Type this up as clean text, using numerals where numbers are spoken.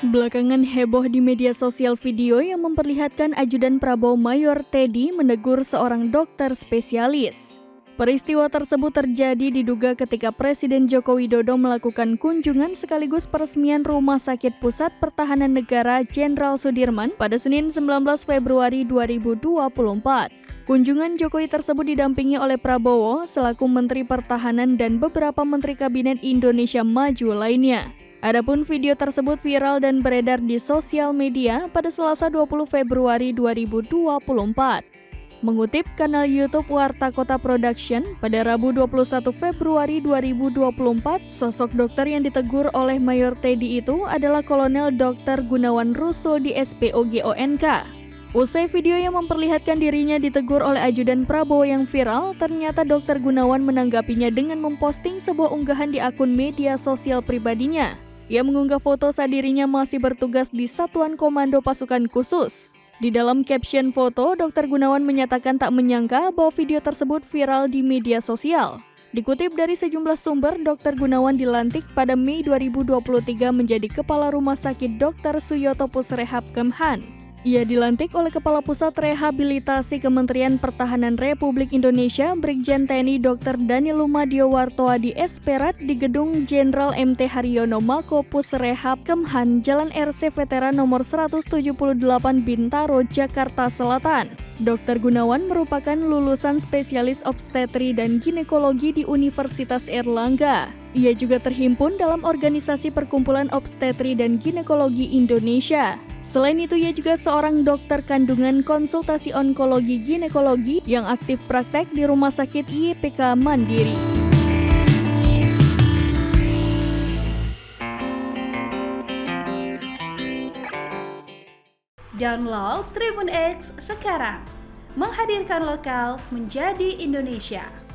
Belakangan heboh di media sosial video yang memperlihatkan ajudan Prabowo Mayor Teddy menegur seorang dokter spesialis. Peristiwa tersebut terjadi diduga ketika Presiden Joko Widodo melakukan kunjungan sekaligus peresmian Rumah Sakit Pusat Pertahanan Negara Jenderal Sudirman pada Senin 19 Februari 2024. Kunjungan Jokowi tersebut didampingi oleh Prabowo selaku Menteri Pertahanan dan beberapa Menteri Kabinet Indonesia Maju lainnya. Adapun video tersebut viral dan beredar di sosial media pada Selasa 20 Februari 2024. Mengutip kanal YouTube Warta Kota Production, pada Rabu 21 Februari 2024, sosok dokter yang ditegur oleh Mayor Teddy itu adalah Kolonel Dr. Gunawan Russo di SPOGONK. Usai video yang memperlihatkan dirinya ditegur oleh ajudan Prabowo yang viral, ternyata Dr. Gunawan menanggapinya dengan memposting sebuah unggahan di akun media sosial pribadinya. Ia mengunggah foto saat dirinya masih bertugas di Satuan Komando Pasukan Khusus. Di dalam caption foto, Dr. Gunawan menyatakan tak menyangka bahwa video tersebut viral di media sosial. Dikutip dari sejumlah sumber, Dr. Gunawan dilantik pada Mei 2023 menjadi Kepala Rumah Sakit Dr. Suyoto Pusrehab Kemhan. Ia dilantik oleh Kepala Pusat Rehabilitasi Kementerian Pertahanan Republik Indonesia, Brigjen TNI Dr. Daniel Lumadio Wartoa di Esperat di Gedung Jenderal MT Haryono Mako Pusrehab Kemhan, Jalan RC Veteran nomor 178 Bintaro, Jakarta Selatan. Dr. Gunawan merupakan lulusan spesialis obstetri dan ginekologi di Universitas Erlangga. Ia juga terhimpun dalam organisasi Perkumpulan Obstetri dan Ginekologi Indonesia. Selain itu, ia juga seorang dokter kandungan konsultasi onkologi ginekologi yang aktif praktek di Rumah Sakit YPK Mandiri. Download Tribun X sekarang, menghadirkan lokal menjadi Indonesia.